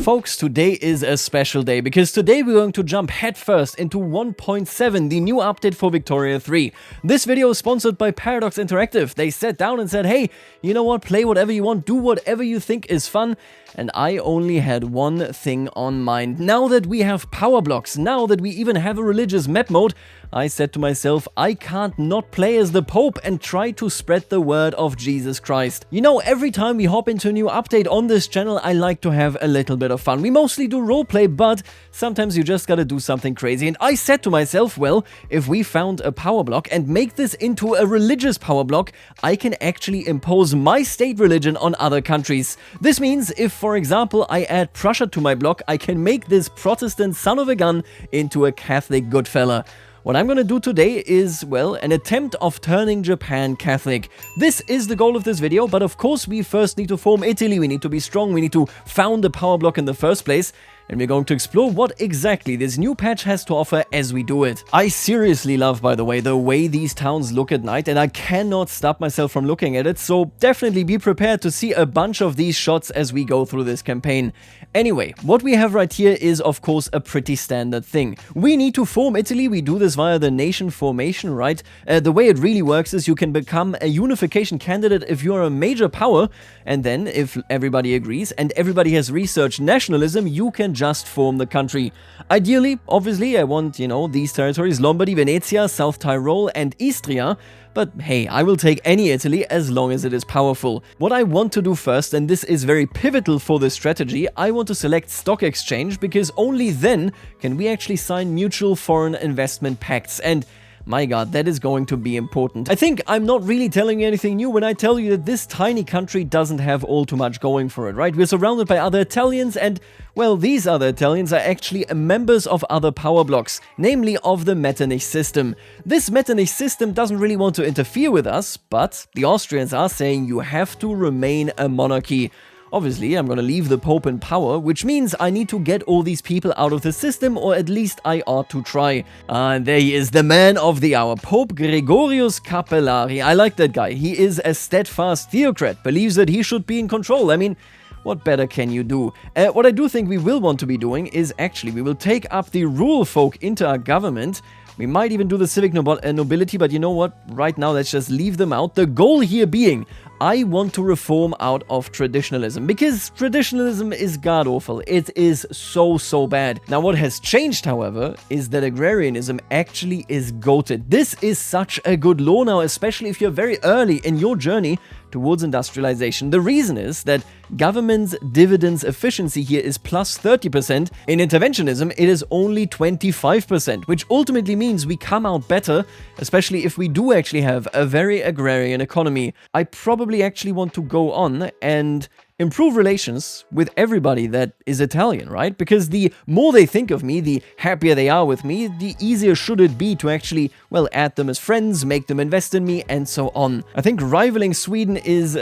Folks, today is a special day because today we're going to jump headfirst into 1.7, the new update for Victoria 3. This video is sponsored by Paradox Interactive. They sat down and said, hey, you know what, play whatever you want, do whatever you think is fun. And I only had one thing on mind. Now that we have power blocks, now that we even have a religious map mode, I said to myself, I can't not play as the Pope and try to spread the word of Jesus Christ. You know, every time we hop into a new update on this channel, I like to have a little bit of fun. We mostly do roleplay, but sometimes you just gotta do something crazy. And I said to myself, well, if we found a power block and make this into a religious power block, I can actually impose my state religion on other countries. This means if, for example, I add Prussia to my block, I can make this Protestant son of a gun into a Catholic good fella. What I'm gonna do today is, well, an attempt of turning Japan Catholic. This is the goal of this video, but of course we first need to form Italy, we need to be strong, we need to found a power block in the first place, and we're going to explore what exactly this new patch has to offer as we do it. I seriously love, by the way these towns look at night, and I cannot stop myself from looking at it, so definitely be prepared to see a bunch of these shots as we go through this campaign. Anyway, what we have right here is of course a pretty standard thing. We need to form Italy, we do this via the nation formation, right? The way it really works is you can become a unification candidate if you're a major power, and then if everybody agrees and everybody has researched nationalism, you can just form the country. Ideally, obviously, I want, you know, these territories, Lombardy, Venezia, South Tyrol and Istria, but hey, I will take any Italy as long as it is powerful. What I want to do first, and this is very pivotal for this strategy, I want to select stock exchange because only then can we actually sign mutual foreign investment pacts, and my god, that is going to be important. I think I'm not really telling you anything new when I tell you that this tiny country doesn't have all too much going for it, right? We're surrounded by other Italians and, well, these other Italians are actually members of other power blocks, namely of the Metternich system. This Metternich system doesn't really want to interfere with us, but the Austrians are saying you have to remain a monarchy. Obviously, I'm gonna leave the Pope in power, which means I need to get all these people out of the system, or at least I ought to try. And there he is, the man of the hour, Pope Gregorius Capellari. I like that guy. He is a steadfast theocrat, believes that he should be in control. I mean, what better can you do? What I do think we will want to be doing is actually we will take up the rural folk into our government. We might even do the civic nobility, but you know what? Right now, let's just leave them out. The goal here being, I want to reform out of traditionalism, because traditionalism is god-awful. It is so bad. Now, what has changed, however, is that agrarianism actually is goated. This is such a good law now, especially if you're very early in your journey towards industrialization. The reason is that government's dividends efficiency here is plus 30%. In interventionism, it is only 25%, which ultimately means we come out better, especially if we do actually have a very agrarian economy. I probably actually want to go on and improve relations with everybody that is Italian, right? Because the more they think of me, the happier they are with me, the easier should it be to actually, well, add them as friends, make them invest in me, and so on. I think rivaling Sweden is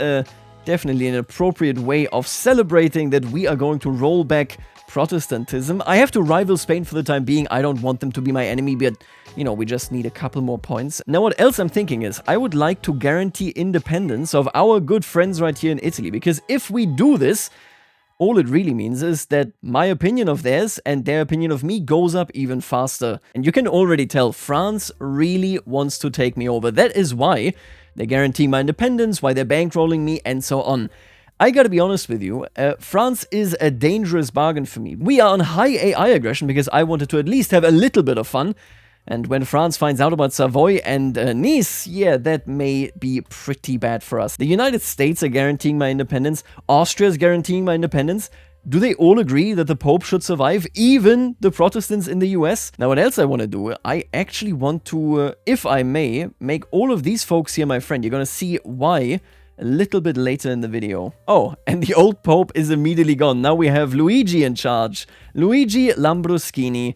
definitely an appropriate way of celebrating that we are going to roll back Protestantism. I have to rival Spain for the time being. I don't want them to be my enemy, but, you know, we just need a couple more points. Now, what else I'm thinking is, I would like to guarantee independence of our good friends right here in Italy, because if we do this, all it really means is that my opinion of theirs and their opinion of me goes up even faster. And you can already tell France really wants to take me over. That is why they're guaranteeing my independence, why they're bankrolling me, and so on. I gotta be honest with you, France is a dangerous bargain for me. We are on high AI aggression because I wanted to at least have a little bit of fun. And when France finds out about Savoy and Nice, yeah, that may be pretty bad for us. The United States are guaranteeing my independence. Austria is guaranteeing my independence. Do they all agree that the Pope should survive, even the Protestants in the US? Now, what else I want to do? I actually want to, if I may, make all of these folks here my friend. You're gonna see why a little bit later in the video. Oh, and the old Pope is immediately gone. Now we have Luigi in charge. Luigi Lambruschini.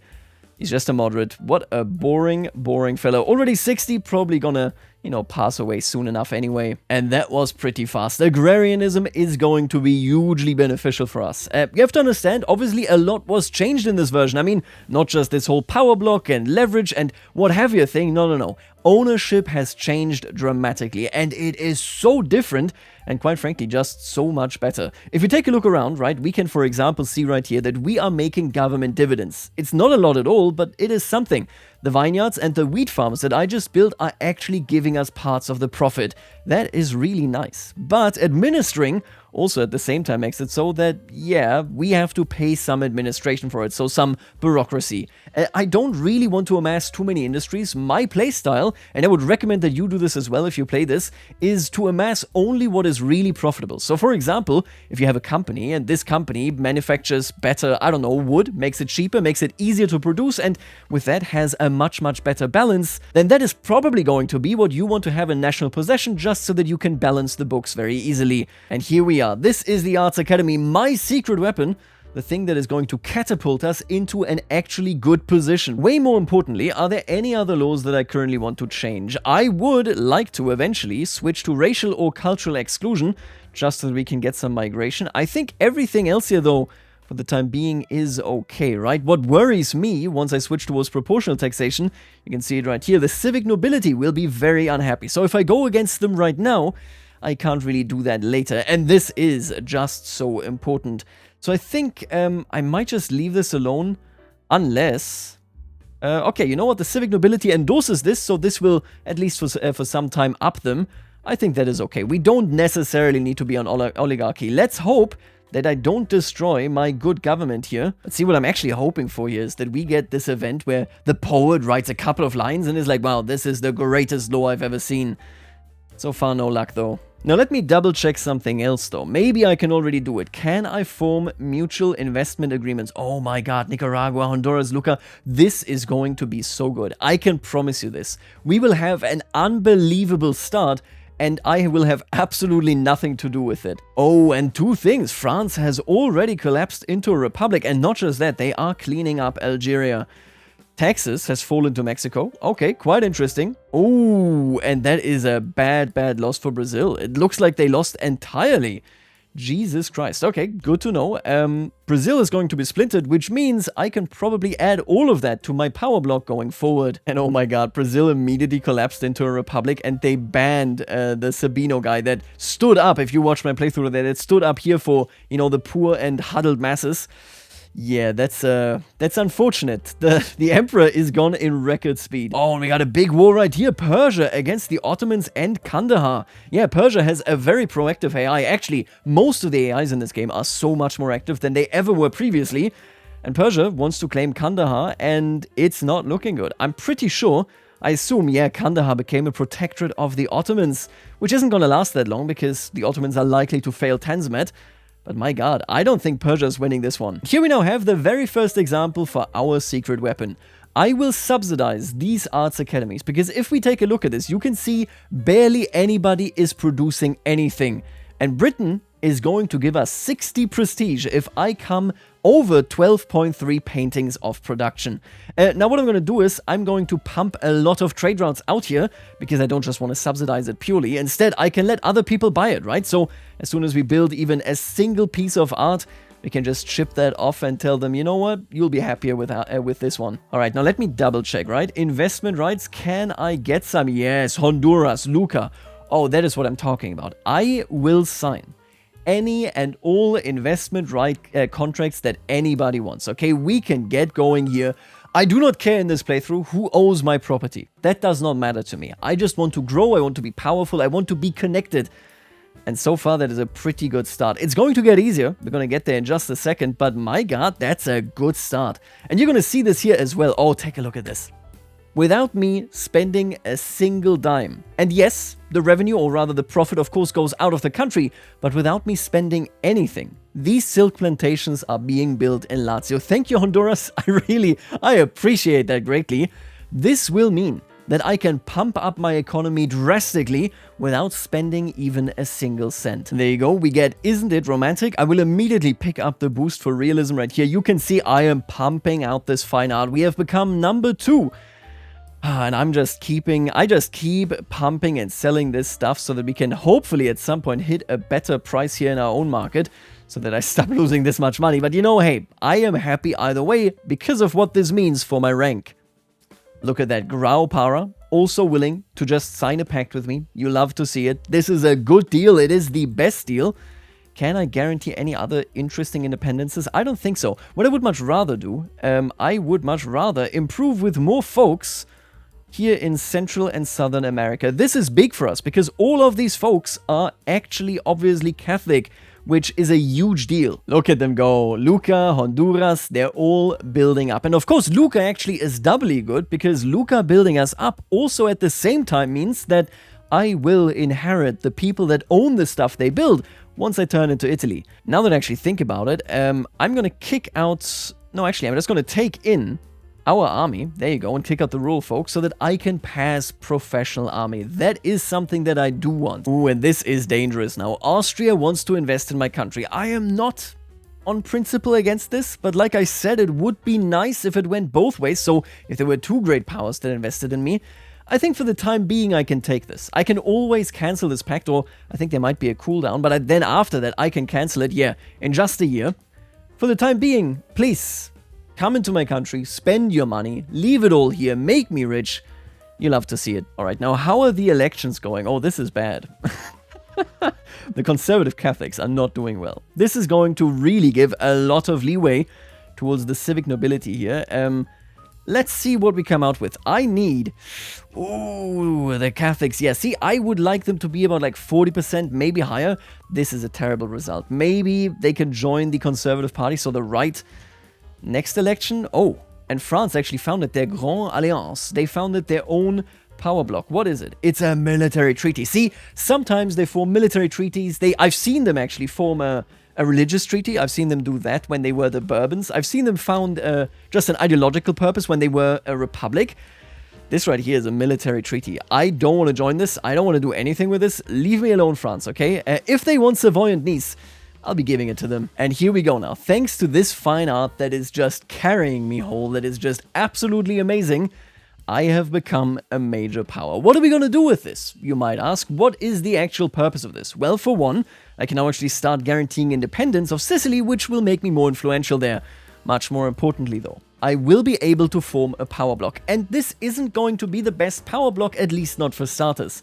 He's just a moderate. What a boring fellow. Already 60, probably gonna, you know, pass away soon enough anyway. And that was pretty fast. Agrarianism is going to be hugely beneficial for us. You have to understand, obviously a lot was changed in this version. I mean, not just this whole power block and leverage and what have you thing. No. ownership has changed dramatically, and it is so different and quite frankly just so much better. If you take a look around, right, we can for example see right here that we are making government dividends. It's not a lot at all, but it is something. The vineyards and the wheat farms that I just built are actually giving us parts of the profit. That is really nice. But administering also at the same time makes it so that, yeah, we have to pay some administration for it, so some bureaucracy. I don't really want to amass too many industries. My playstyle, and I would recommend that you do this as well if you play this, is to amass only what is really profitable. So for example, if you have a company and this company manufactures better, I don't know, wood, makes it cheaper, makes it easier to produce, and with that has a much better balance, then that is probably going to be what you want to have in national possession, just so that you can balance the books very easily. And here we are. This is the Arts Academy, my secret weapon, the thing that is going to catapult us into an actually good position. Way more importantly, are there any other laws that I currently want to change? I would like to eventually switch to racial or cultural exclusion, just so that we can get some migration. I think everything else here, though, for the time being is okay, right? What worries me once I switch towards proportional taxation, you can see it right here, the civic nobility will be very unhappy. So if I go against them right now, I can't really do that later, and this is just so important. So I think I might just leave this alone, unless... okay, you know what? The civic nobility endorses this, so this will, at least for some time, up them. I think that is okay. We don't necessarily need to be on oligarchy. Let's hope that I don't destroy my good government here. Let's see, what I'm actually hoping for here is that we get this event where the poet writes a couple of lines and is like, wow, this is the greatest law I've ever seen. So far, no luck though. Now let me double check something else though. Maybe I can already do it. Can I form mutual investment agreements? Oh my god, Nicaragua, Honduras, Luca, this is going to be so good. I can promise you this. We will have an unbelievable start, and I will have absolutely nothing to do with it. Oh, and two things. France has already collapsed into a republic, and not just that, they are cleaning up Algeria. Texas has fallen to Mexico. Okay, quite interesting. Oh, and that is a bad loss for Brazil. It looks like they lost entirely. Jesus Christ. Okay, good to know. Brazil is going to be splintered, which means I can probably add all of that to my power block going forward. And oh my god, Brazil immediately collapsed into a republic, and they banned the Sabino guy that stood up. If you watch my playthrough of that, it stood up here for, you know, the poor and huddled masses. Yeah, that's unfortunate. The emperor is gone in record speed. Oh, and we got a big war right here. Persia against the Ottomans and Kandahar. Yeah, Persia has a very proactive AI. Actually, most of the AIs in this game are so much more active than they ever were previously. And Persia wants to claim Kandahar, and it's not looking good. I'm pretty sure, I assume, yeah, Kandahar became a protectorate of the Ottomans, which isn't gonna last that long because the Ottomans are likely to fail Tanzimat. But my god, I don't think Persia is winning this one. Here we now have the very first example for our secret weapon. I will subsidize these arts academies, because if we take a look at this, you can see barely anybody is producing anything. And Britain is going to give us 60 prestige if I come over 12.3 paintings of production. Now what I'm going to do is I'm going to pump a lot of trade routes out here, because I don't just want to subsidize it purely. Instead, I can let other people buy it, right? So as soon as we build even a single piece of art, we can just ship that off and tell them, you know what, you'll be happier with this one. All right, now let me double check, right? Investment rights, can I get some? Yes, Honduras, Luca. Oh, that is what I'm talking about. I will sign any and all investment right contracts that anybody wants. Okay, we can get going here. I do not care in this playthrough who owns my property. That does not matter to me. I just want to grow, I want to be powerful, I want to be connected. And so far, that is a pretty good start. It's going to get easier. We're going to get there in just a second, but my god, that's a good start. And you're going to see this here as well. Oh, take a look at this. Without me spending a single dime. And yes, the revenue, or rather the profit, of course, goes out of the country, but without me spending anything. These silk plantations are being built in Lazio. Thank you, Honduras. I appreciate that greatly. This will mean that I can pump up my economy drastically without spending even a single cent. There you go, we get Isn't It Romantic? I will immediately pick up the boost for realism right here. You can see I am pumping out this fine art. We have become number 2. And I just keep pumping and selling this stuff so that we can hopefully at some point hit a better price here in our own market, so that I stop losing this much money. But you know, hey, I am happy either way because of what this means for my rank. Look at that. Grau Para, also willing to just sign a pact with me. You love to see it. This is a good deal. It is the best deal. Can I guarantee any other interesting independences? I don't think so. What I would much rather do, I would much rather improve with more folks here in Central and Southern America. This is big for us because all of these folks are actually obviously Catholic, which is a huge deal. Look at them go. Luca, Honduras, they're all building up. And of course, Luca actually is doubly good because Luca building us up also at the same time means that I will inherit the people that own the stuff they build once I turn into Italy. Now that I actually think about it, I'm going to kick out... No, actually, I'm just going to take in our army, there you go, and kick out the rural folks so that I can pass professional army. That is something that I do want. Ooh, and this is dangerous now. Austria wants to invest in my country. I am not on principle against this, but like I said, it would be nice if it went both ways. So if there were two great powers that invested in me, I think for the time being I can take this. I can always cancel this pact, or I think there might be a cooldown, but then after that I can cancel it, yeah, in just a year. For the time being, please... come into my country, spend your money, leave it all here, make me rich. You love to see it. All right, now how are the elections going? Oh, this is bad. The conservative Catholics are not doing well. This is going to really give a lot of leeway towards the civic nobility here. Let's see what we come out with. I need... Ooh, the Catholics. Yeah, see, I would like them to be about like 40%, maybe higher. This is a terrible result. Maybe they can join the Conservative Party, so the right... Next election, oh, and France actually founded their Grand Alliance. They founded their own Power Bloc. What is it? It's a military treaty. See, sometimes they form military treaties. I've seen them actually form a religious treaty. I've seen them do that when they were the Bourbons. I've seen them found just an ideological purpose when they were a republic. This right here is a military treaty. I don't want to join this. I don't want to do anything with this. Leave me alone, France, okay? If they want Savoy and Nice, I'll be giving it to them. And here we go now. Thanks to this fine art that is just carrying me whole, that is just absolutely amazing, I have become a major power. What are we going to do with this? You might ask. What is the actual purpose of this? Well, for one, I can now actually start guaranteeing independence of Sicily, which will make me more influential there. Much more importantly, though, I will be able to form a power bloc. And this isn't going to be the best power bloc, at least not for starters.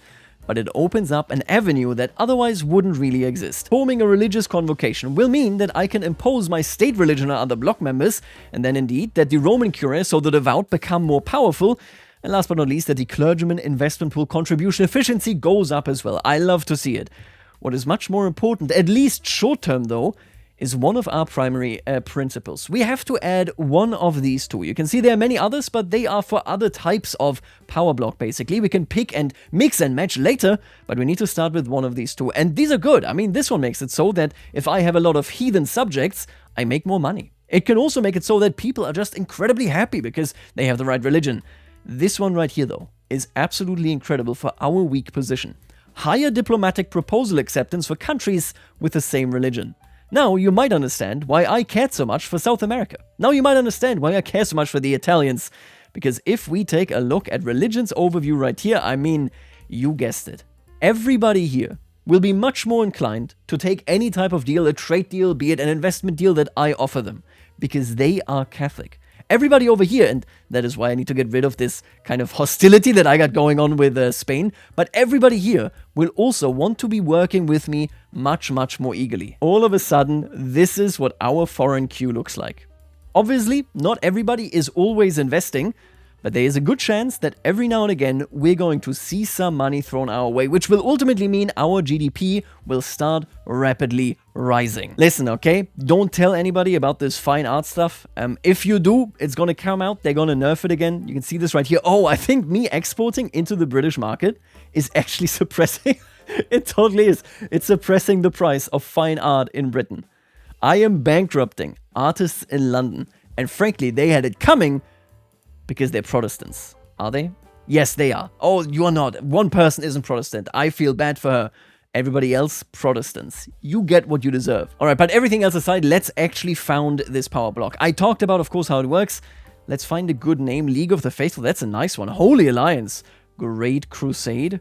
But it opens up an avenue that otherwise wouldn't really exist. Forming a religious convocation will mean that I can impose my state religion on other bloc members, and then indeed that the Roman Curia, so the devout, become more powerful, and last but not least that the clergyman investment pool contribution efficiency goes up as well. I love to see it. What is much more important, at least short term though, is one of our primary principles. We have to add one of these two. You can see there are many others, but they are for other types of power bloc, basically. We can pick and mix and match later, but we need to start with one of these two. And these are good. I mean, this one makes it so that if I have a lot of heathen subjects, I make more money. It can also make it so that people are just incredibly happy because they have the right religion. This one right here, though, is absolutely incredible for our weak position. Higher diplomatic proposal acceptance for countries with the same religion. Now, you might understand why I cared so much for South America. Now you might understand why I care so much for the Italians. Because if we take a look at religion's overview right here, I mean, you guessed it. Everybody here will be much more inclined to take any type of deal, a trade deal, be it an investment deal that I offer them. Because they are Catholic. Everybody over here, and that is why I need to get rid of this kind of hostility that I got going on with Spain, but everybody here will also want to be working with me much, much more eagerly. All of a sudden, this is what our foreign queue looks like. Obviously, not everybody is always investing, but there is a good chance that every now and again we're going to see some money thrown our way, which will ultimately mean our GDP will start rapidly rising. Listen, okay? Don't tell anybody about this fine art stuff. If you do, it's gonna come out, they're gonna nerf it again. You can see this right here. Oh, I think me exporting into the British market is actually suppressing. It totally is. It's suppressing the price of fine art in Britain. I am bankrupting artists in London, and frankly, they had it coming because they're Protestants. Are they? Yes, they are. Oh, you are not. One person isn't Protestant. I feel bad for her. Everybody else, Protestants. You get what you deserve. All right, but everything else aside, let's actually found this power bloc. I talked about, of course, how it works. Let's find a good name. League of the Faithful. That's a nice one. Holy Alliance. Great Crusade.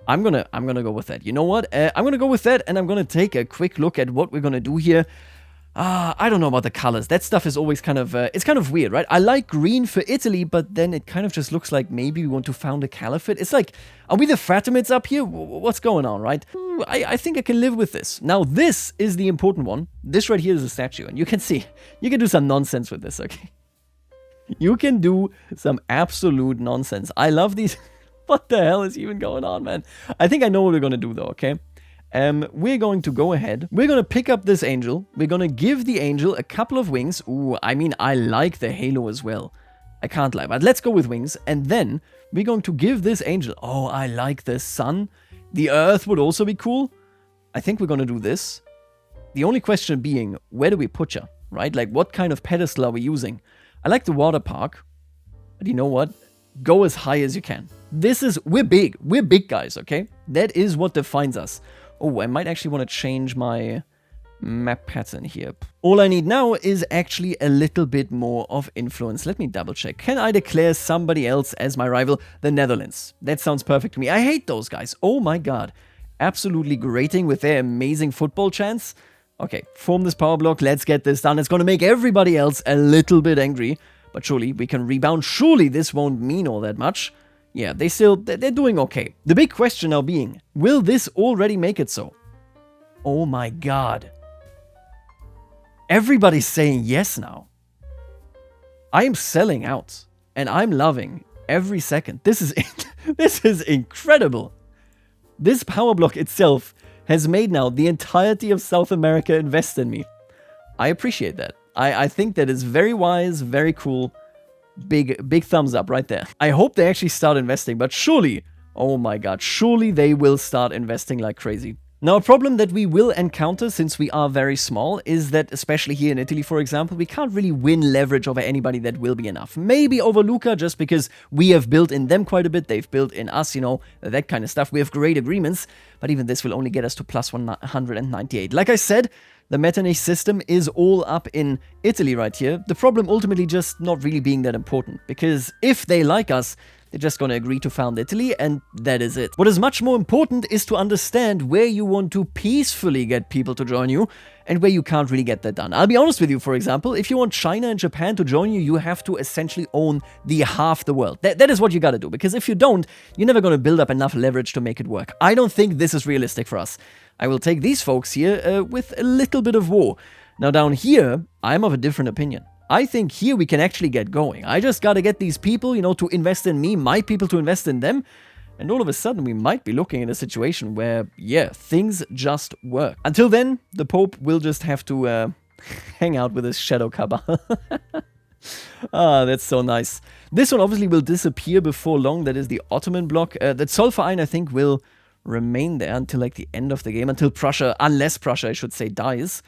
I'm gonna go with that. You know what? I'm gonna go with that, and I'm gonna take a quick look at what we're gonna do here. I don't know about the colors. That stuff is always kind of, it's kind of weird, right? I like green for Italy, but then it kind of just looks like maybe we want to found a caliphate. It's like, are we the Fatimids up here? What's going on, right? I think I can live with this. Now, this is the important one. This right here is a statue, and you can see, you can do some nonsense with this, okay? You can do some absolute nonsense. I love these. What the hell is even going on, man? I think I know what we're going to do, though, okay? We're going to go ahead. We're going to pick up this angel. We're going to give the angel a couple of wings. Ooh, I mean, I like the halo as well. I can't lie, but let's go with wings. And then we're going to give this angel... Oh, I like the sun. The earth would also be cool. I think we're going to do this. The only question being, where do we put you, right? Like, what kind of pedestal are we using? I like the water park. But you know what? Go as high as you can. This is... We're big. We're big guys, okay? That is what defines us. Oh, I might actually want to change my map pattern here. All I need now is actually a little bit more of influence. Let me double check. Can I declare somebody else as my rival? The Netherlands. That sounds perfect to me. I hate those guys. Oh my god. Absolutely grating with their amazing football chance. Okay, form this power block. Let's get this done. It's going to make everybody else a little bit angry. But surely we can rebound. Surely this won't mean all that much. Yeah, they're doing okay. The big question now being, will this already make it so? Oh my god. Everybody's saying yes now. I am selling out, and I'm loving every second. This is this is incredible. This power block itself has made now the entirety of South America invest in me. I appreciate that. I think that is very wise, very cool. Big thumbs up right there. I hope they actually start investing, but surely, oh my god, surely they will start investing like crazy. Now, a problem that we will encounter since we are very small is that, especially here in Italy, for example, we can't really win leverage over anybody that will be enough. Maybe over Lucca, just because we have built in them quite a bit, they've built in us, you know, that kind of stuff. We have great agreements, but even this will only get us to plus 198. Like I said, the Metternich system is all up in Italy right here. The problem ultimately just not really being that important, because if they like us, they're just going to agree to found Italy, and that is it. What is much more important is to understand where you want to peacefully get people to join you, and where you can't really get that done. I'll be honest with you, for example, if you want China and Japan to join you, you have to essentially own the half the world. That is what you gotta do, because if you don't, you're never gonna build up enough leverage to make it work. I don't think this is realistic for us. I will take these folks here with a little bit of war. Now down here, I'm of a different opinion. I think here we can actually get going. I just gotta get these people, you know, to invest in me, my people to invest in them, and all of a sudden we might be looking at a situation where, yeah, things just work. Until then, the Pope will just have to hang out with his shadow cabal. Ah, that's so nice. This one obviously will disappear before long. That is the Ottoman bloc. That Zollverein, I think, will remain there until like the end of the game, until Prussia, unless Prussia, I should say, dies.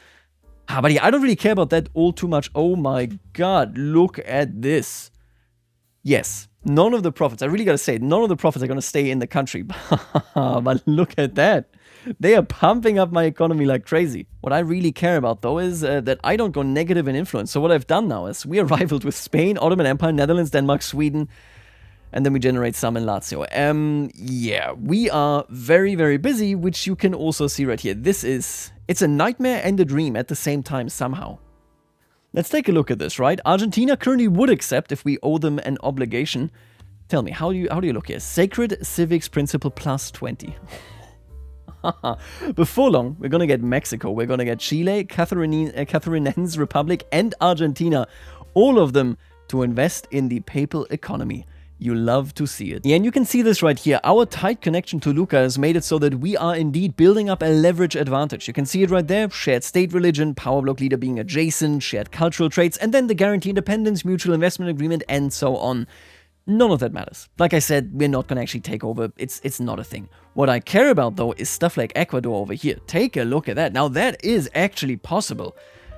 Ah, but yeah, I don't really care about that all too much. Oh my god, look at this. Yes, none of the profits, I really gotta say, none of the profits are gonna stay in the country. But look at that. They are pumping up my economy like crazy. What I really care about, though, is that I don't go negative in influence. So what I've done now is we are rivaled with Spain, Ottoman Empire, Netherlands, Denmark, Sweden, and then we generate some in Lazio. Yeah, we are very, very busy, which you can also see right here. It's a nightmare and a dream at the same time somehow. Let's take a look at this, right? Argentina currently would accept if we owe them an obligation. Tell me, how do you look here? Sacred Civics Principle plus 20. Before long, we're gonna get Mexico, we're gonna get Chile, Catherinense Republic, and Argentina. All of them to invest in the papal economy. You love to see it. Yeah, and you can see this right here. Our tight connection to Lucca has made it so that we are indeed building up a leverage advantage. You can see it right there. Shared state religion, power block leader being adjacent, shared cultural traits, and then the guaranteed independence, mutual investment agreement, and so on. None of that matters. Like I said, we're not going to actually take over. It's not a thing. What I care about, though, is stuff like Ecuador over here. Take a look at that. Now, that is actually possible.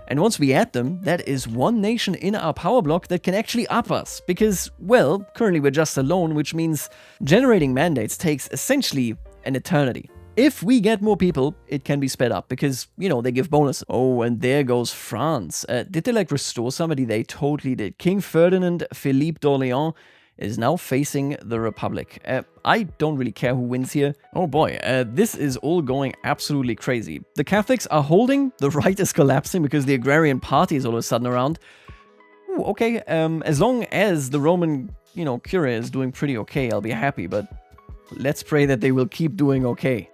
And once we add them, that is one nation in our power block that can actually up us. Because, well, currently we're just alone, which means generating mandates takes essentially an eternity. If we get more people, it can be sped up because, you know, they give bonuses. Oh, and there goes France. Did they, like, restore somebody? They totally did. King Ferdinand Philippe d'Orléans is now facing the Republic. I don't really care who wins here. Oh boy, this is all going absolutely crazy. The Catholics are holding, the right is collapsing because the agrarian party is all of a sudden around. Ooh, okay, as long as the Roman, Curia is doing pretty okay, I'll be happy, but let's pray that they will keep doing okay.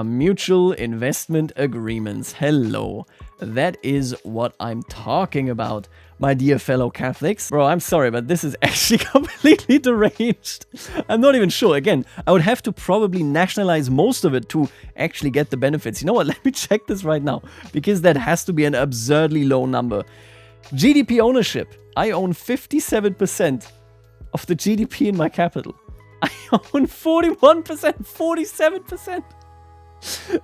Mutual investment agreements. Hello. That is what I'm talking about, my dear fellow Catholics. Bro, I'm sorry, but this is actually completely deranged. I'm not even sure. Again, I would have to probably nationalize most of it to actually get the benefits. You know what? Let me check this right now, because that has to be an absurdly low number. GDP ownership. I own 57% of the GDP in my capital. I own 41%, 47%.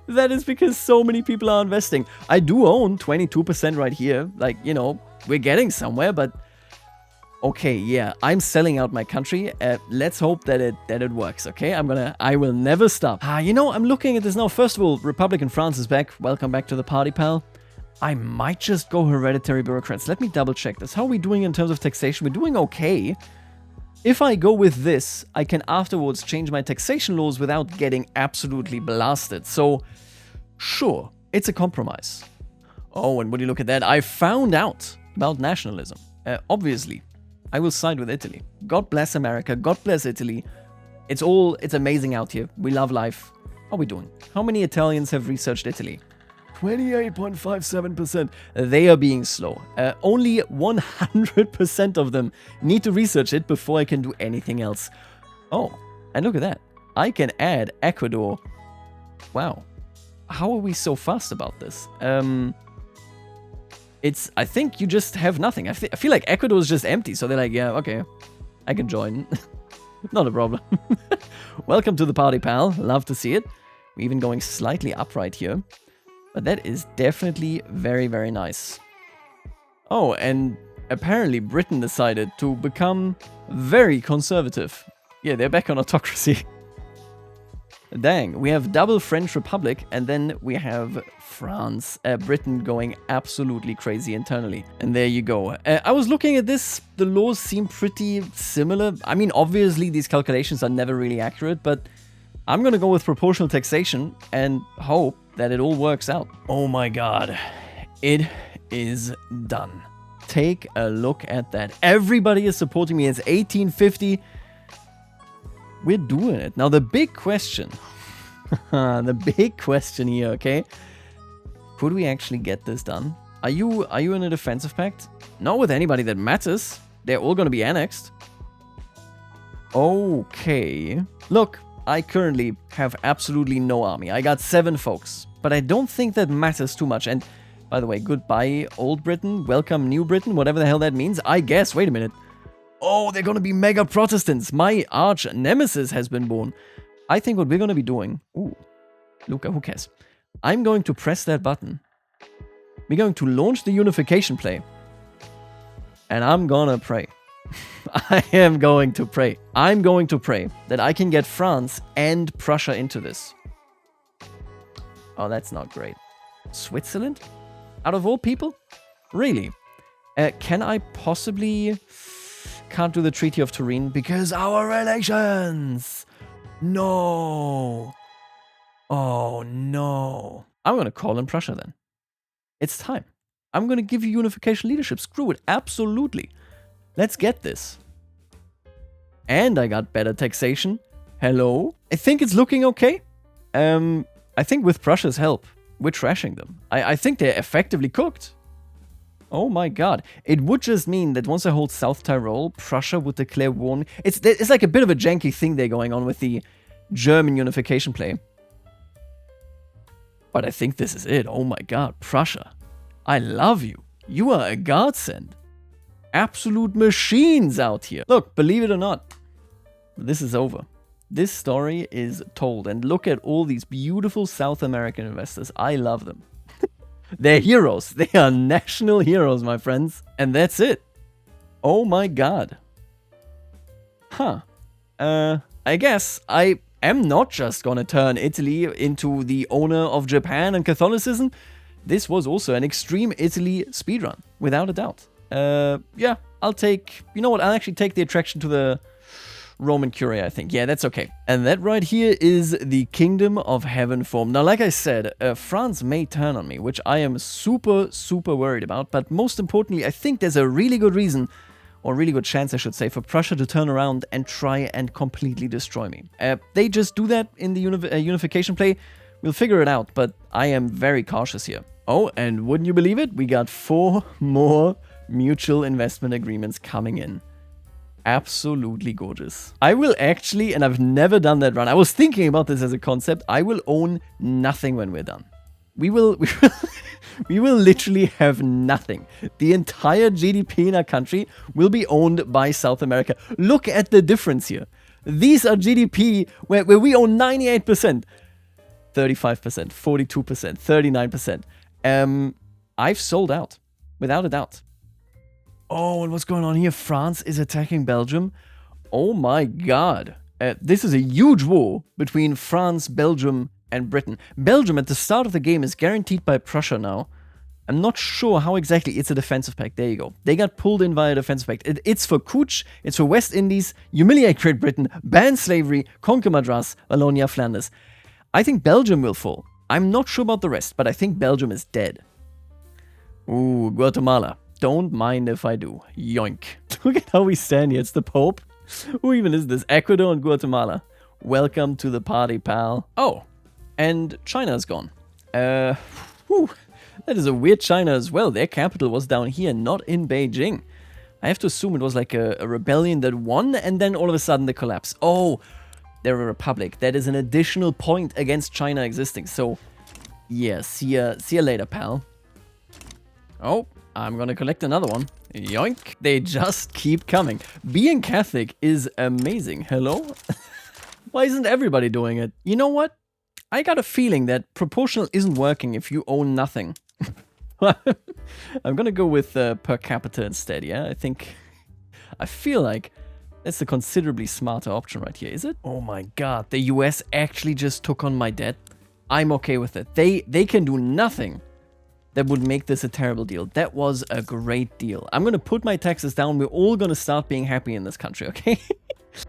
That is because so many people are investing. I do own 22% right here. Like, we're getting somewhere, but okay, yeah, I'm selling out my country. Let's hope that it works, okay? I will never stop. I'm looking at this now. First of all, Republican France is back. Welcome back to the party, pal. I might just go hereditary bureaucrats. Let me double check this. How are we doing in terms of taxation? We're doing okay. If I go with this, I can afterwards change my taxation laws without getting absolutely blasted. So, sure, it's a compromise. Oh, and when you look at that, I found out about nationalism. Obviously, I will side with Italy. God bless America. God bless Italy. It's amazing out here. We love life. How are we doing? How many Italians have researched Italy? 28.57%. They are being slow. Only 100% of them need to research it before I can do anything else. Oh, and look at that. I can add Ecuador. Wow. How are we so fast about this? I think you just have nothing. I feel like Ecuador is just empty. So they're like, yeah, okay, I can join. Not a problem. Welcome to the party, pal. Love to see it. We're even going slightly up right here. But that is definitely very, very nice. Oh, and apparently Britain decided to become very conservative. Yeah, they're back on autocracy. Dang, we have double French Republic, and then we have France, Britain going absolutely crazy internally. And there you go. I was looking at this, the laws seem pretty similar. I mean, obviously these calculations are never really accurate, but I'm gonna go with proportional taxation and hope that it all works out. Oh my god, it is done. Take a look at that. Everybody is supporting me. It's 1850. We're doing it. Now the big question, the big question here, okay? Could we actually get this done? Are you in a defensive pact? Not with anybody that matters. They're all gonna be annexed. Okay. Look, I currently have absolutely no army. I got 7 folks, but I don't think that matters too much. And by the way, goodbye, Old Britain. Welcome, New Britain, whatever the hell that means. I guess. Wait a minute. Oh, they're going to be mega Protestants. My arch nemesis has been born. I think what we're going to be doing... Ooh, Luca, who cares? I'm going to press that button. We're going to launch the unification play. And I'm going to pray. I am going to pray. I'm going to pray that I can get France and Prussia into this. Oh, that's not great. Switzerland? Out of all people? Really? Can I possibly... Can't do the Treaty of Turin because our relations! No! Oh, no. I'm going to call in Prussia then. It's time. I'm going to give you unification leadership. Screw it. Absolutely. Let's get this. And I got better taxation. Hello? I think it's looking okay. I think with Prussia's help, we're trashing them. I think they're effectively cooked. Oh my god. It would just mean that once I hold South Tyrol, Prussia would declare war. It's like a bit of a janky thing there going on with the German unification play. But I think this is it. Oh my god. Prussia. I love you. You are a godsend. Absolute machines out here. Look, believe it or not, this is over. This story is told. And look at all these beautiful South American investors. I love them. They're heroes. They are national heroes, my friends. And that's it. Oh my god. Huh. I guess I am not just gonna turn Italy into the owner of Japan and Catholicism. This was also an extreme Italy speedrun, without a doubt. Yeah, I'll take, you know what, I'll actually take the attraction to the Roman Curia, I think. Yeah, that's okay. And that right here is the Kingdom of Heaven form. Now, like I said, France may turn on me, which I am super, super worried about. But most importantly, I think there's a really good reason, or really good chance, I should say, for Prussia to turn around and try and completely destroy me. They just do that in the unification play. We'll figure it out, but I am very cautious here. Oh, and wouldn't you believe it? We got 4 more mutual investment agreements coming in. Absolutely gorgeous. I will actually, and I've never done that run, I was thinking about this as a concept, I will own nothing when we're done. We will literally have nothing. The entire GDP in our country will be owned by South America. Look at the difference here. These are GDP where we own 98%, 35%, 42%, 39%. I've sold out, without a doubt. Oh, and what's going on here? France is attacking Belgium. Oh my god. This is a huge war between France, Belgium, and Britain. Belgium at the start of the game is guaranteed by Prussia now. I'm not sure how exactly. It's a defensive pact. There you go. They got pulled in via defensive pact. It's for Cooch, it's for West Indies, humiliate Great Britain, ban slavery, conquer Madras, Wallonia, Flanders. I think Belgium will fall. I'm not sure about the rest, but I think Belgium is dead. Ooh, Guatemala. Don't mind if I do. Yoink. Look at how we stand here. It's the Pope. Who even is this? Ecuador and Guatemala. Welcome to the party, pal. Oh, and China's gone. That is a weird China as well. Their capital was down here, not in Beijing. I have to assume it was like a rebellion that won, and then all of a sudden the collapse. Oh, they're a republic. That is an additional point against China existing. So, yeah, see ya later, pal. Oh, I'm gonna collect another one. Yoink. They just keep coming. Being Catholic is amazing. Hello? Why isn't everybody doing it? You know what? I got a feeling that proportional isn't working if you own nothing. I'm gonna go with per capita instead, yeah? I feel like that's a considerably smarter option right here, is it? Oh my god, the US actually just took on my debt. I'm okay with it. They can do nothing that would make this a terrible deal. That was a great deal. I'm gonna put my taxes down. We're all gonna start being happy in this country, okay?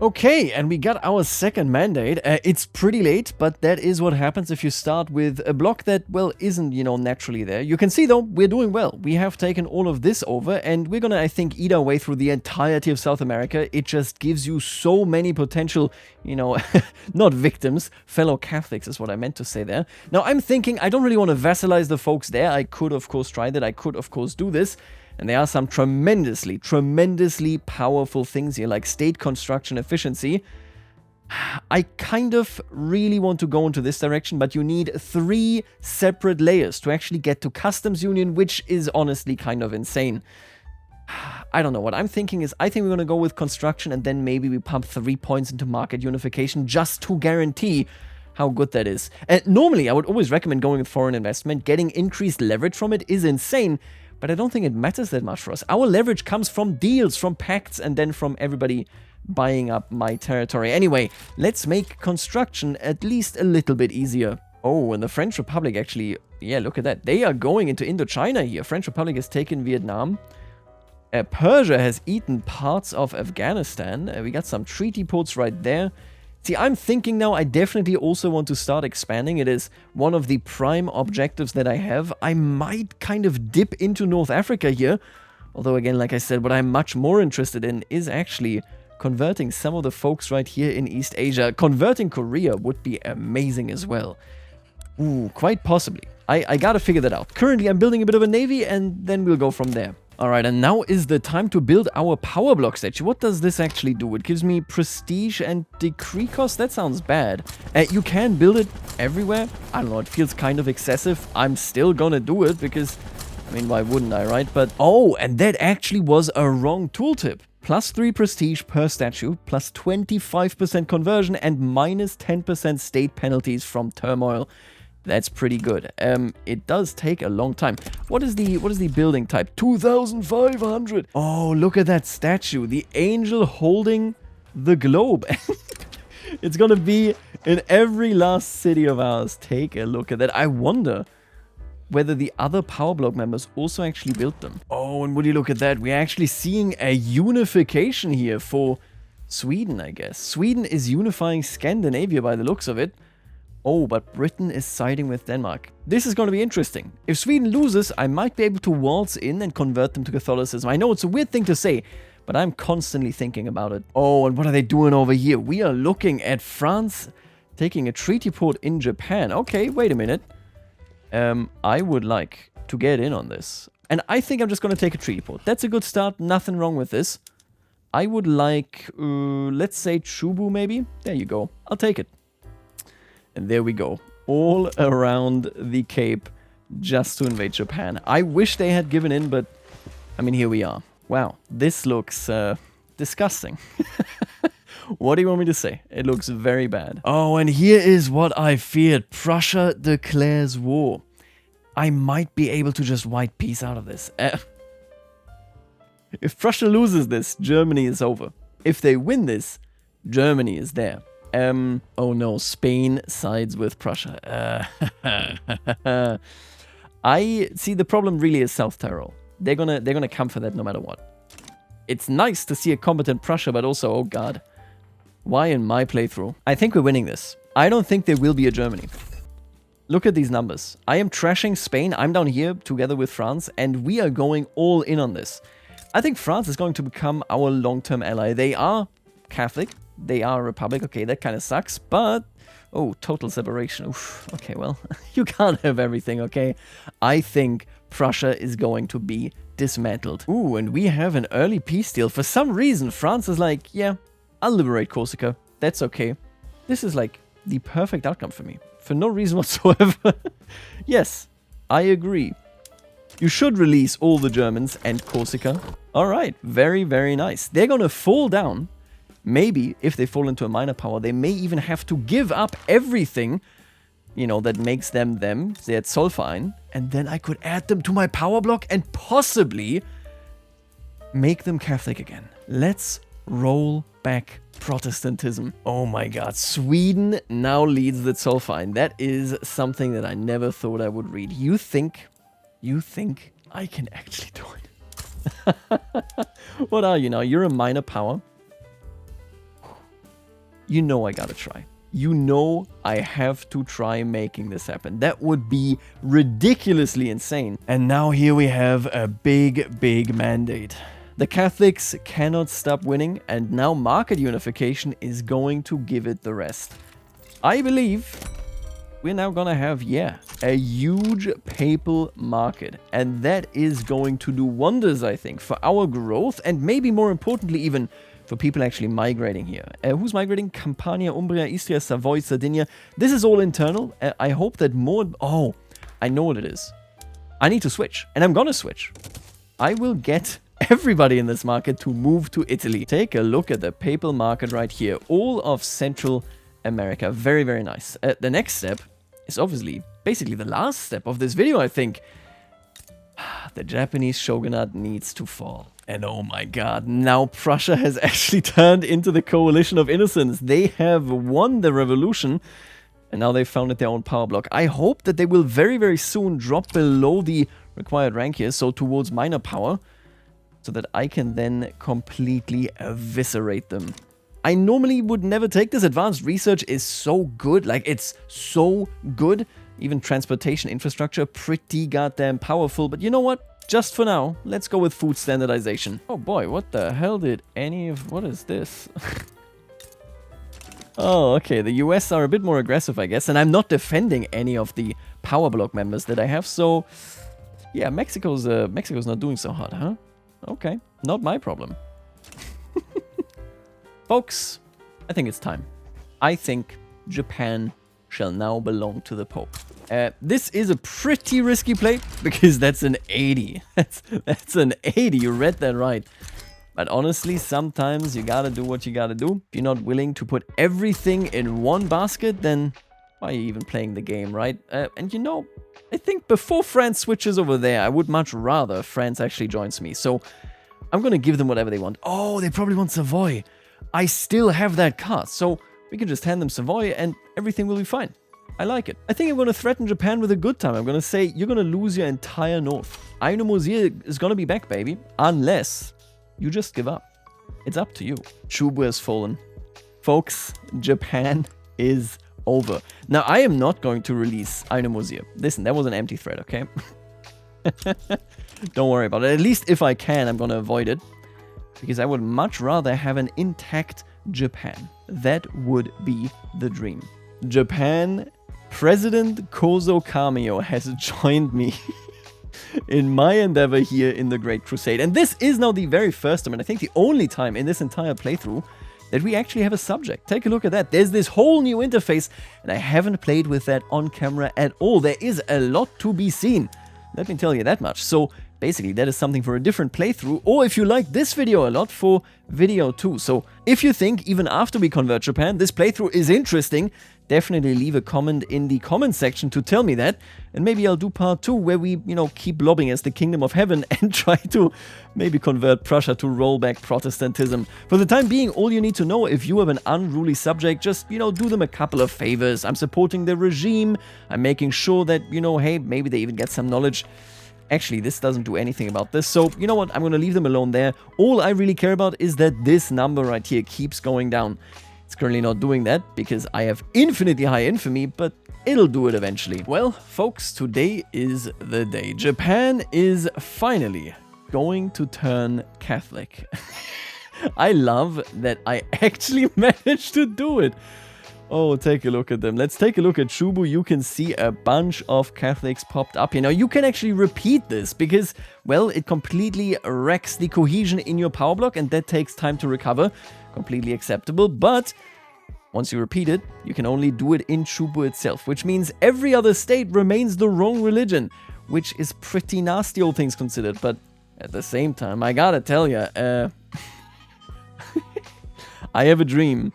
Okay, and we got our second mandate. It's pretty late, but that is what happens if you start with a block that, well, isn't, you know, naturally there. You can see, though, we're doing well. We have taken all of this over, and we're gonna, I think, eat our way through the entirety of South America. It just gives you so many potential, you know, not victims, fellow Catholics is what I meant to say there. Now, I'm thinking I don't really want to vassalize the folks there. I could, of course, try that. I could, of course, do this. And there are some tremendously powerful things here, like state construction efficiency. I kind of really want to go into this direction, but you need 3 separate layers to actually get to customs union, which is honestly kind of insane. I don't know. What I'm thinking is I think we're going to go with construction, and then maybe we pump 3 points into market unification just to guarantee how good that is. And normally, I would always recommend going with foreign investment. Getting increased leverage from it is insane. But I don't think it matters that much for us. Our leverage comes from deals, from pacts, and then from everybody buying up my territory. Anyway, let's make construction at least a little bit easier. Oh, and the French Republic actually, yeah, look at that. They are going into Indochina here. French Republic has taken Vietnam. Persia has eaten parts of Afghanistan. We got some treaty ports right there. See, I'm thinking now I definitely also want to start expanding. It is one of the prime objectives that I have. I might kind of dip into North Africa here. Although, again, like I said, what I'm much more interested in is actually converting some of the folks right here in East Asia. Converting Korea would be amazing as well. Ooh, quite possibly. I gotta figure that out. Currently, I'm building a bit of a navy, and then we'll go from there. Alright, and now is the time to build our Power Bloc statue. What does this actually do? It gives me prestige and decree cost? That sounds bad. You can build it everywhere. I don't know, it feels kind of excessive. I'm still gonna do it because, I mean, why wouldn't I, right? But, oh, and that actually was a wrong tooltip. Plus 3 prestige per statue, plus 25% conversion, and minus 10% state penalties from turmoil. That's pretty good. It does take a long time. What is the building type? 2,500. Oh, look at that statue. The angel holding the globe. It's gonna be in every last city of ours. Take a look at that. I wonder, whether the other Power Bloc members also actually built them. Oh, and would you look at that? We're actually seeing a unification here for Sweden, I guess. Sweden is unifying Scandinavia by the looks of it. Oh, but Britain is siding with Denmark. This is going to be interesting. If Sweden loses, I might be able to waltz in and convert them to Catholicism. I know it's a weird thing to say, but I'm constantly thinking about it. Oh, and what are they doing over here? We are looking at France taking a treaty port in Japan. Okay, wait a minute. I would like to get in on this. And I think I'm just going to take a treaty port. That's a good start. Nothing wrong with this. I would like, let's say Chubu maybe. There you go. I'll take it. And there we go. All around the Cape just to invade Japan. I wish they had given in, but I mean, here we are. Wow, this looks disgusting. What do you want me to say? It looks very bad. Oh, and here is what I feared. Prussia declares war. I might be able to just white peace out of this. If Prussia loses this, Germany is over. If they win this, Germany is there. Oh no, Spain sides with Prussia. I see the problem really is South Tyrol. They're gonna come for that no matter what. It's nice to see a competent Prussia, but also, oh god. Why in my playthrough? I think we're winning this. I don't think there will be a Germany. Look at these numbers. I am trashing Spain. I'm down here together with France, and we are going all in on this. I think France is going to become our long-term ally. They are Catholic. They are a republic. Okay, that kind of sucks, but... Oh, total separation. Oof. Okay, well, you can't have everything, okay? I think Prussia is going to be dismantled. Ooh, and we have an early peace deal. For some reason, France is like, yeah, I'll liberate Corsica. That's okay. This is like the perfect outcome for me. For no reason whatsoever. Yes, I agree. You should release all the Germans and Corsica. Alright, very, very nice. They're gonna fall down. Maybe, if they fall into a minor power, they may even have to give up everything, you know, that makes them them. They're at Zollverein. And then I could add them to my power block and possibly make them Catholic again. Let's roll back Protestantism. Oh my god, Sweden now leads the Zollverein. That is something that I never thought I would read. You think I can actually do it? What are you now? You're a minor power. You know I gotta try. You know I have to try making this happen. That would be ridiculously insane. And now here we have a big, big mandate. The Catholics cannot stop winning, and now market unification is going to give it the rest. I believe we're now gonna have, yeah, a huge papal market. And that is going to do wonders, I think, for our growth, and maybe more importantly even for people actually migrating here. Who's migrating? Campania, Umbria, Istria, Savoy, Sardinia. This is all internal. I hope that more... Oh, I know what it is. I need to switch, and I'm gonna switch. I will get everybody in this market to move to Italy. Take a look at the papal market right here. All of Central America. Very, very nice. The next step is obviously basically the last step of this video, I think. The Japanese shogunate needs to fall. And oh my god, now Prussia has actually turned into the coalition of innocents. They have won the revolution, and now they've founded their own power block. I hope that they will very, very soon drop below the required rank here, so towards minor power, so that I can then completely eviscerate them. I normally would never take this. Advanced research is so good, like it's so good. Even transportation infrastructure, pretty goddamn powerful. But you know what? Just for now, let's go with food standardization. Oh boy, what the hell did any of... What is this? Oh, okay, the US are a bit more aggressive, I guess. And I'm not defending any of the Power Bloc members that I have, so... Yeah, Mexico's not doing so hot, huh? Okay, not my problem. Folks, I think it's time. I think Japan shall now belong to the Pope. This is a pretty risky play, because that's an 80. That's an 80, you read that right. But honestly, sometimes you gotta do what you gotta do. If you're not willing to put everything in one basket, then why are you even playing the game, right? And you know, I think before France switches over there, I would much rather France actually joins me. So I'm gonna give them whatever they want. Oh, they probably want Savoy. I still have that card, so we can just hand them Savoy and everything will be fine. I like it. I think I'm going to threaten Japan with a good time. I'm going to say, you're going to lose your entire north. Aino Mosir is going to be back, baby. Unless you just give up. It's up to you. Chubu has fallen. Folks, Japan is over. Now, I am not going to release Aino Mosir. Listen, that was an empty threat, okay? Don't worry about it. At least if I can, I'm going to avoid it. Because I would much rather have an intact Japan. That would be the dream. Japan, President Kozo Kamio has joined me in my endeavor here in the Great Crusade. And this is now the very first time, and I think the only time in this entire playthrough, that we actually have a subject. Take a look at that. There's this whole new interface, and I haven't played with that on camera at all. There is a lot to be seen. Let me tell you that much. So basically, that is something for a different playthrough, or if you like this video a lot, for video 2. So if you think, even after we convert Japan, this playthrough is interesting, definitely leave a comment in the comment section to tell me that, and maybe I'll do part 2 where we, keep lobbing as the Kingdom of Heaven and try to maybe convert Prussia to roll back Protestantism. For the time being, all you need to know, if you have an unruly subject, just, do them a couple of favors. I'm supporting the regime, I'm making sure that, hey, maybe they even get some knowledge. Actually, this doesn't do anything about this, so you know what, I'm going to leave them alone there. All I really care about is that this number right here keeps going down. It's currently not doing that because I have infinitely high infamy, but it'll do it eventually. Well, folks, today is the day. Japan is finally going to turn Catholic. I love that I actually managed to do it. Oh, take a look at them. Let's take a look at Chubu. You can see a bunch of Catholics popped up here. Now, you can actually repeat this because, well, it completely wrecks the cohesion in your power block, and that takes time to recover. Completely acceptable, but once you repeat it, you can only do it in Chubu itself, which means every other state remains the wrong religion, which is pretty nasty, all things considered. But at the same time, I gotta tell you, I have a dream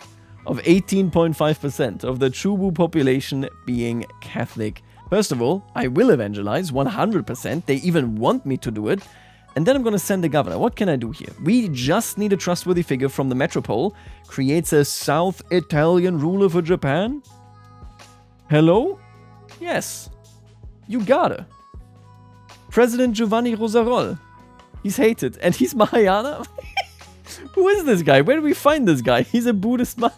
of 18.5% of the Chubu population being Catholic. First of all, I will evangelize 100%. They even want me to do it. And then I'm going to send a governor. What can I do here? We just need a trustworthy figure from the metropole. Creates a South Italian ruler for Japan? Hello? Yes. You gotta. President Giovanni Rosarol. He's hated. And he's Mahayana? Who is this guy? Where do we find this guy? He's a Buddhist monk.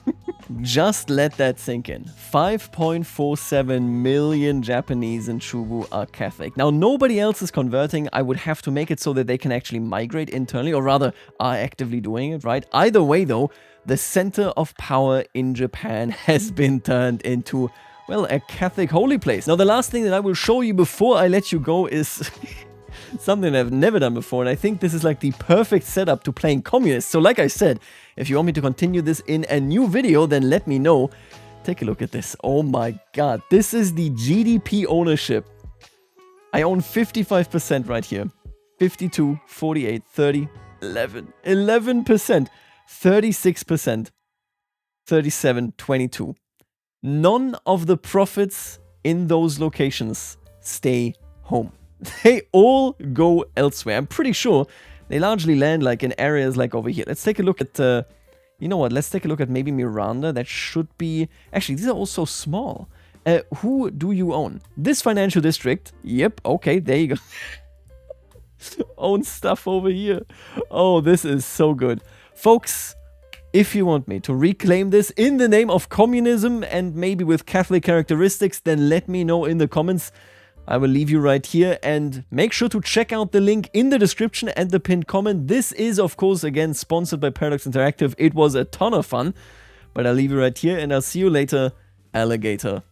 Just let that sink in. 5.47 million Japanese in Chubu are Catholic. Now, nobody else is converting. I would have to make it so that they can actually migrate internally, or rather are actively doing it, right? Either way, though, the center of power in Japan has been turned into, well, a Catholic holy place. Now, the last thing that I will show you before I let you go is something I've never done before, and I think this is like the perfect setup to playing communist. So like I said, if you want me to continue this in a new video, then let me know. Take a look at this. Oh my god, this is the GDP ownership. I own 55% right here. 52, 48, 30, 11, 11%, 36%, 37, 22. None of the profits in those locations stay home. They all go elsewhere. I'm pretty sure they largely land like in areas like over here. Let's take a look at, you know what, let's take a look at maybe Miranda. That should be, actually, these are all so small. Who do you own? This financial district. Yep, okay, there you go. Own stuff over here. Oh, this is so good. Folks, if you want me to reclaim this in the name of communism and maybe with Catholic characteristics, then let me know in the comments. I will leave you right here, and make sure to check out the link in the description and the pinned comment. This is, of course, again, sponsored by Paradox Interactive. It was a ton of fun, but I'll leave you right here, and I'll see you later, alligator.